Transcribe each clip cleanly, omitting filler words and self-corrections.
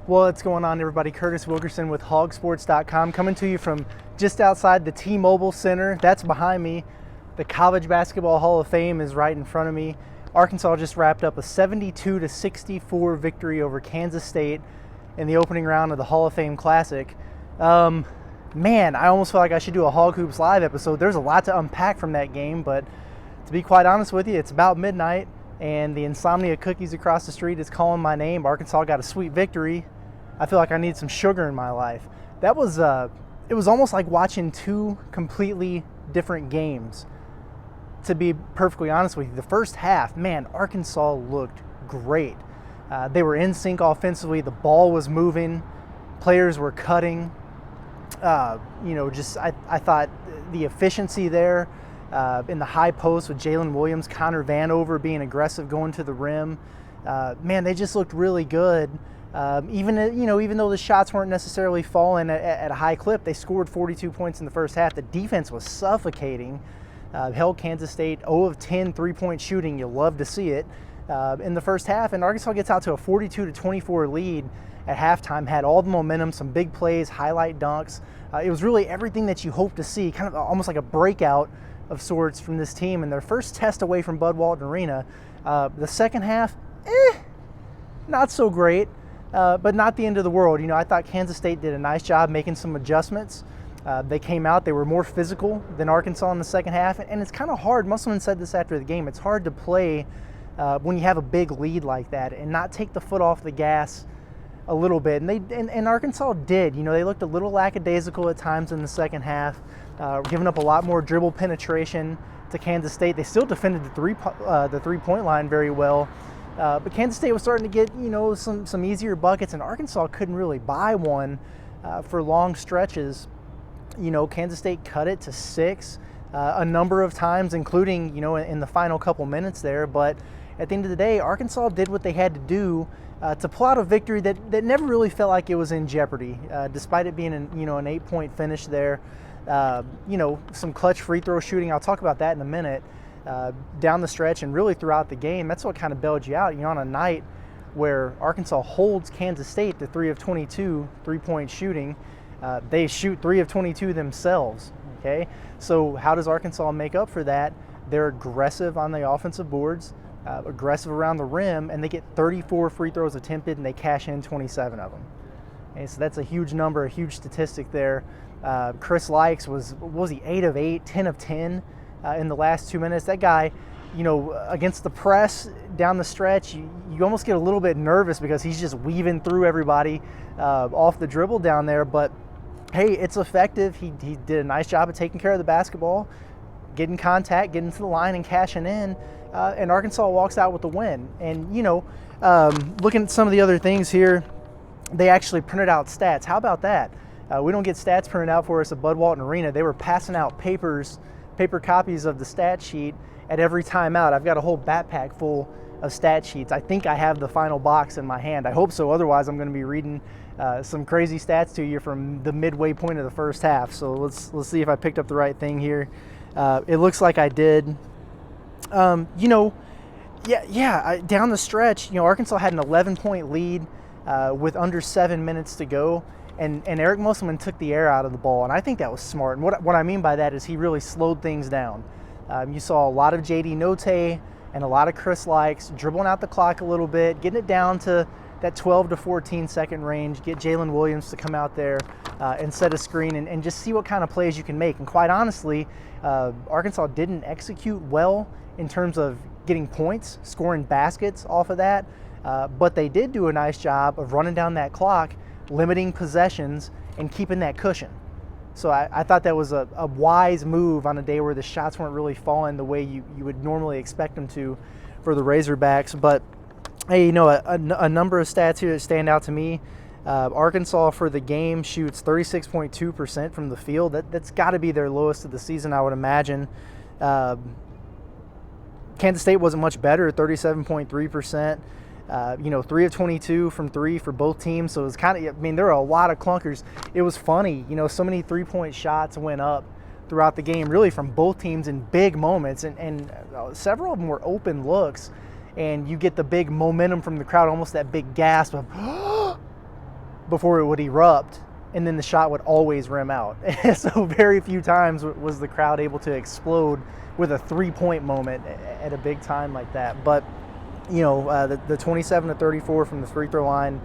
What's going on, everybody? Curtis Wilkerson with HawgSports.com, coming to you from just outside the T-Mobile Center. That's behind me. The College Basketball Hall of Fame is right in front of me. Arkansas just wrapped up a 72-64 victory over Kansas State in the opening round of the Hall of Fame Classic. Man, I almost feel like I should do a Hog Hoops Live episode. There's a lot to unpack from that game, but to be quite honest with you, it's about midnight, and the insomnia cookies across the street is calling my name. Arkansas got a sweet victory. I feel like I need some sugar in my life. That was, it was almost like watching two completely different games, to be perfectly honest with you. The first half, man, Arkansas looked great. They were in sync offensively. The ball was moving. Players were cutting. I thought the efficiency there in the high post with Jalen Williams, Connor Vanover being aggressive going to the rim. Man, they just looked really good. Even though the shots weren't necessarily falling at a high clip, they scored 42 points in the first half. The defense was suffocating. Held Kansas State 0 of 10 three-point shooting. You love to see it in the first half. And Arkansas gets out to a 42-24 lead at halftime. Had all the momentum, some big plays, highlight dunks. It was really everything that you hope to see, kind of almost like a breakout of sorts from this team in their first test away from Bud Walton Arena. The second half, not so great. But not the end of the world. I thought Kansas State did a nice job making some adjustments. They came out, they were more physical than Arkansas in the second half. And it's kind of hard, Musselman said this after the game, it's hard to play when you have a big lead like that and not take the foot off the gas a little bit. And Arkansas did. They looked a little lackadaisical at times in the second half, giving up a lot more dribble penetration to Kansas State. They still defended the three-point line very well. But Kansas State was starting to get, some easier buckets, and Arkansas couldn't really buy one for long stretches. Kansas State cut it to 6 a number of times, including, in the final couple minutes there. But at the end of the day, Arkansas did what they had to do to pull out a victory that never really felt like it was in jeopardy, despite it being an 8-point finish there. Some clutch free throw shooting. I'll talk about that in a minute. Down the stretch and really throughout the game, that's what kind of bailed you out. On a night where Arkansas holds Kansas State to 3 of 22 three-point shooting, they shoot 3 of 22 themselves. Okay, so how does Arkansas make up for that? They're aggressive on the offensive boards, aggressive around the rim, and they get 34 free throws attempted, and they cash in 27 of them. Okay, so that's a huge number, a huge statistic there. Chris Likes was 8 of 8, 10 of 10. In the last 2 minutes. That guy, against the press down the stretch, you almost get a little bit nervous because he's just weaving through everybody off the dribble down there. But hey, it's effective. He did a nice job of taking care of the basketball, getting contact, getting to the line and cashing in. And Arkansas walks out with the win. And, looking at some of the other things here, they actually printed out stats. How about that? We don't get stats printed out for us at Bud Walton Arena. They were passing out paper copies of the stat sheet at every timeout. I've got a whole backpack full of stat sheets. I think I have the final box in my hand. I hope so. Otherwise, I'm going to be reading some crazy stats to you from the midway point of the first half. So let's see if I picked up the right thing here. It looks like I did. Down the stretch, Arkansas had an 11-point lead with under 7 minutes to go. And Eric Musselman took the air out of the ball, and I think that was smart. And what I mean by that is he really slowed things down. You saw a lot of J.D. Note and a lot of Chris Likes dribbling out the clock a little bit, getting it down to that 12 to 14 second range, get Jalen Williams to come out there and set a screen and just see what kind of plays you can make. And quite honestly, Arkansas didn't execute well in terms of getting points, scoring baskets off of that, but they did do a nice job of running down that clock, limiting possessions, and keeping that cushion. So I thought that was a wise move on a day where the shots weren't really falling the way you would normally expect them to for the Razorbacks. But hey, a number of stats here that stand out to me. Arkansas for the game shoots 36.2% from the field. That's got to be their lowest of the season, I would imagine. Kansas State wasn't much better at 37.3%. 3 of 22 from 3 for both teams. So it was there were a lot of clunkers. It was funny, so many three-point shots went up throughout the game, really from both teams in big moments. And several of them were open looks. And you get the big momentum from the crowd, almost that big gasp of, before it would erupt, and then the shot would always rim out. So very few times was the crowd able to explode with a 3-point moment at a big time like that. But the 27-34 from the free throw line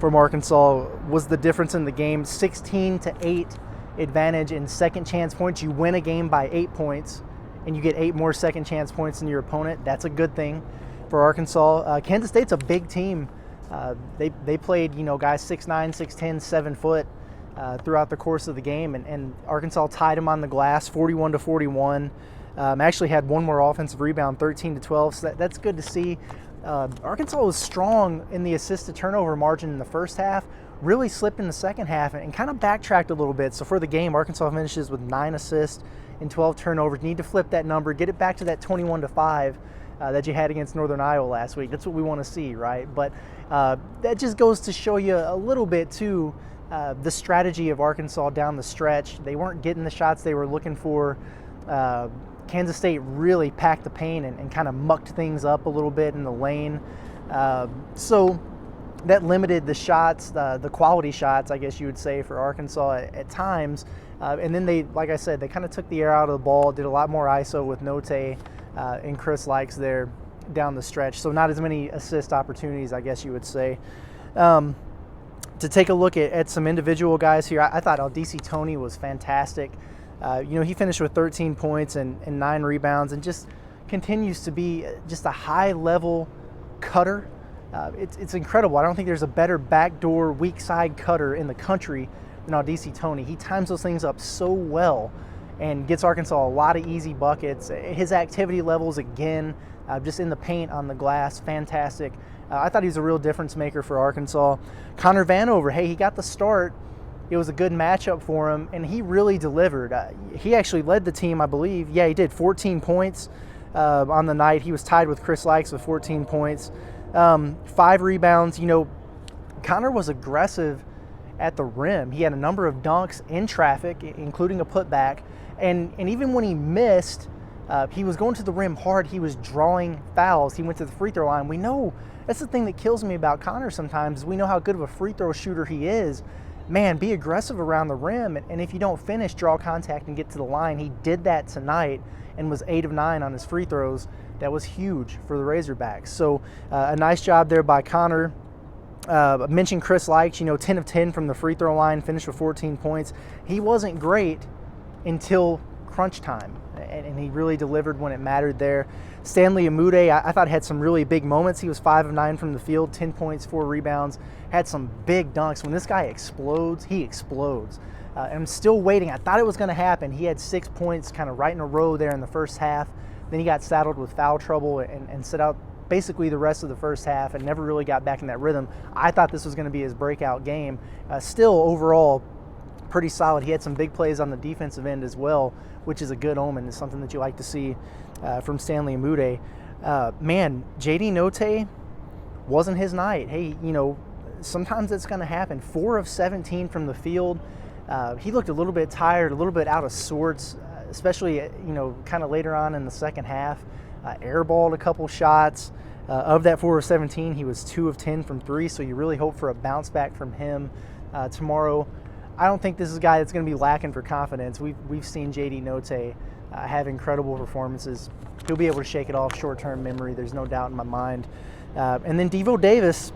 from Arkansas was the difference in the game. 16-8 advantage in second chance points. You win a game by 8 points, and you get 8 more second chance points than your opponent. That's a good thing for Arkansas. Kansas State's a big team. They played guys 6'9", 6'10", 7 foot throughout the course of the game, and Arkansas tied them on the glass 41-41. Actually had one more offensive rebound, 13-12, so that's good to see. Arkansas was strong in the assist to turnover margin in the first half, really slipped in the second half and kind of backtracked a little bit. So for the game, Arkansas finishes with 9 assists and 12 turnovers. Need to flip that number, get it back to that 21-5 that you had against Northern Iowa last week. That's what we want to see, right? But that just goes to show you a little bit too the strategy of Arkansas down the stretch. They weren't getting the shots they were looking for. Kansas State really packed the paint and kind of mucked things up a little bit in the lane. So that limited the shots, the quality shots, I guess you would say, for Arkansas at times. And then they, like I said, they kind of took the air out of the ball, did a lot more ISO with Note and Chris Likes there down the stretch. So not as many assist opportunities, I guess you would say. To take a look at some individual guys here, I thought Aldisi Toney was fantastic. He finished with 13 points and 9 rebounds and just continues to be just a high-level cutter. It's incredible. I don't think there's a better backdoor weak side cutter in the country than Aldisi Toney. He times those things up so well and gets Arkansas a lot of easy buckets. His activity levels, again, just in the paint, on the glass, fantastic. I thought he was a real difference maker for Arkansas. Connor Vanover, hey, he got the start. It was a good matchup for him, and he really delivered. He actually led the team, I believe. Yeah, he did. 14 points on the night. He was tied with Chris Likes with 14 points. 5 rebounds. Connor was aggressive at the rim. He had a number of dunks in traffic, including a putback. And even when he missed, he was going to the rim hard. He was drawing fouls. He went to the free throw line. We know that's the thing that kills me about Connor sometimes. We know how good of a free throw shooter he is. Man, be aggressive around the rim, and if you don't finish, draw contact and get to the line. He did that tonight and was 8 of 9 on his free throws. That was huge for the Razorbacks. So a nice job there by Connor. I mentioned Chris Likes, 10 of 10 from the free throw line, finished with 14 points. He wasn't great until crunch time, and he really delivered when it mattered there. Stanley Amude, I thought had some really big moments. He was 5 of 9 from the field, 10 points, 4 rebounds, had some big dunks. When this guy explodes, he explodes. I'm still waiting. I thought it was going to happen. He had 6 points kind of right in a row there in the first half. Then he got saddled with foul trouble and sit out basically the rest of the first half and never really got back in that rhythm. I thought this was going to be his breakout game. Still, overall, pretty solid. He had some big plays on the defensive end as well, which is a good omen. It's something that you like to see from Stanley Amude. Man, JD Note wasn't his night. Hey, sometimes it's going to happen. 4 of 17 from the field. He looked a little bit tired, a little bit out of sorts, especially, kind of later on in the second half. Airballed a couple shots. Of that 4 of 17, he was 2 of 10 from 3, so you really hope for a bounce back from him tomorrow. I don't think this is a guy that's going to be lacking for confidence. We've seen JD Note have incredible performances. He'll be able to shake it off short-term memory. There's no doubt in my mind. And then Devo Davis,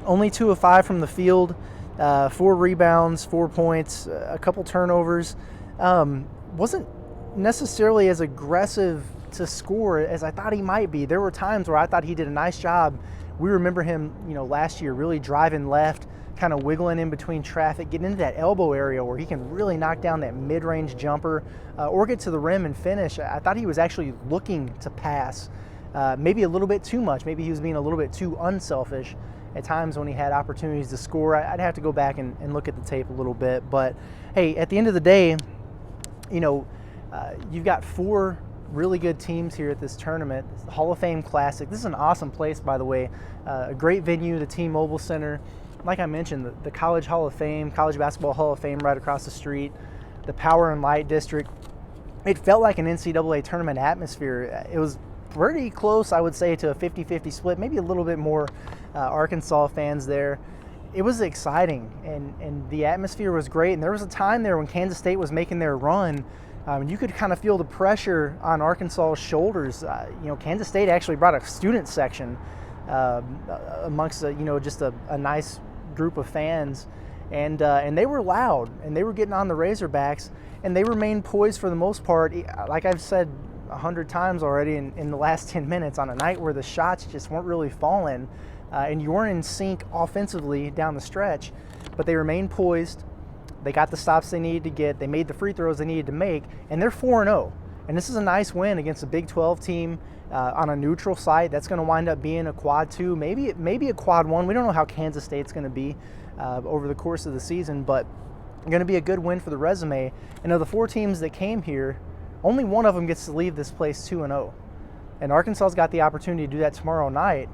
only 2 of 5 from the field, 4 rebounds, 4 points, a couple turnovers. Wasn't necessarily as aggressive to score as I thought he might be. There were times where I thought he did a nice job. We remember him, last year really driving left, kind of wiggling in between traffic, getting into that elbow area where he can really knock down that mid-range jumper or get to the rim and finish. I thought he was actually looking to pass, maybe a little bit too much. Maybe he was being a little bit too unselfish at times when he had opportunities to score. I'd have to go back and look at the tape a little bit. But, hey, at the end of the day, you've got 4 really good teams here at this tournament. It's the Hall of Fame Classic. This is an awesome place, by the way. A great venue, the T-Mobile Center. Like I mentioned, the College Hall of Fame, College Basketball Hall of Fame right across the street, the Power and Light District. It felt like an NCAA tournament atmosphere. It was pretty close, I would say, to a 50-50 split, maybe a little bit more Arkansas fans there. it was exciting, and the atmosphere was great. And there was a time there when Kansas State was making their run, you could kind of feel the pressure on Arkansas's shoulders. Kansas State actually brought a student section amongst just a nice group of fans, and they were loud, and they were getting on the Razorbacks, and they remained poised for the most part. Like I've said 100 times already in the last 10 minutes, on a night where the shots just weren't really falling, and you weren't in sync offensively down the stretch, but they remained poised. They got the stops they needed to get. They made the free throws they needed to make, and they're 4-0. And this is a nice win against a Big 12 team on a neutral site. That's going to wind up being a quad 2, maybe a quad 1. We don't know how Kansas State's going to be over the course of the season, but going to be a good win for the resume. And of the 4 teams that came here, only one of them gets to leave this place 2-0. And Arkansas's got the opportunity to do that tomorrow night.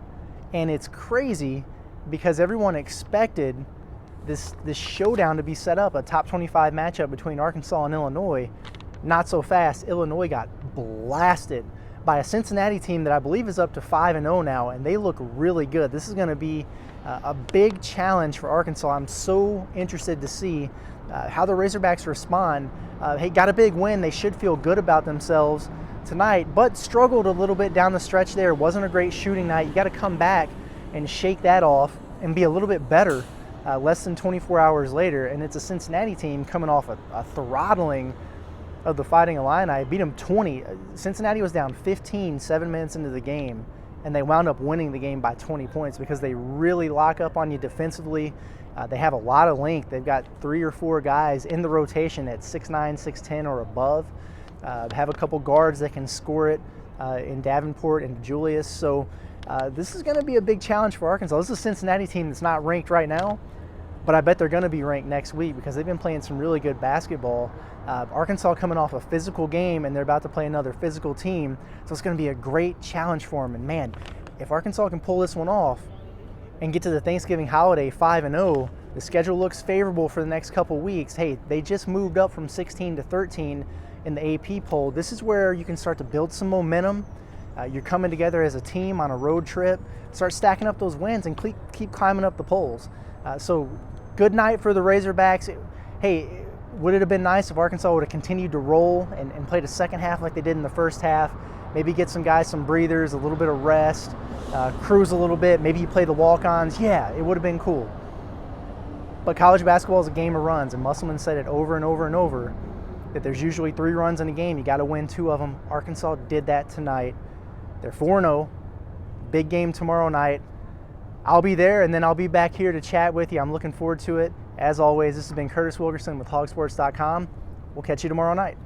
And it's crazy because everyone expected this showdown to be set up, a top 25 matchup between Arkansas and Illinois. Not so fast. Illinois got blasted by a Cincinnati team that I believe is up to 5-0 now, and they look really good. This is going to be a big challenge for Arkansas. I'm so interested to see how the Razorbacks respond. Hey, got a big win. They should feel good about themselves tonight, but struggled a little bit down the stretch there. Wasn't a great shooting night. You got to come back and shake that off and be a little bit better less than 24 hours later. And it's a Cincinnati team coming off a throttling of the Fighting Illini. Beat them 20. Cincinnati was down 15 7 minutes into the game, and they wound up winning the game by 20 points because they really lock up on you defensively. They have a lot of length. They've got 3 or 4 guys in the rotation at 6'9", 6'10", or above. Have a couple guards that can score it in Davenport and Julius. So this is going to be a big challenge for Arkansas. This is a Cincinnati team that's not ranked right now, but I bet they're going to be ranked next week because they've been playing some really good basketball. Arkansas coming off a physical game, and they're about to play another physical team, so it's going to be a great challenge for them. And man, if Arkansas can pull this one off and get to the Thanksgiving holiday 5-0, the schedule looks favorable for the next couple weeks. Hey, they just moved up from 16 to 13 in the AP poll. This is where you can start to build some momentum. You're coming together as a team on a road trip. Start stacking up those wins and keep climbing up the polls. So good night for the Razorbacks. Hey, would it have been nice if Arkansas would have continued to roll and played a second half like they did in the first half? Maybe get some guys some breathers, a little bit of rest, cruise a little bit. Maybe you play the walk-ons. Yeah, it would have been cool. But college basketball is a game of runs, and Musselman said it over and over and over, that there's usually 3 runs in a game. You got to win 2 of them. Arkansas did that tonight. They're 4-0. Big game tomorrow night. I'll be there, and then I'll be back here to chat with you. I'm looking forward to it. As always, this has been Curtis Wilkerson with HawgSports.com. We'll catch you tomorrow night.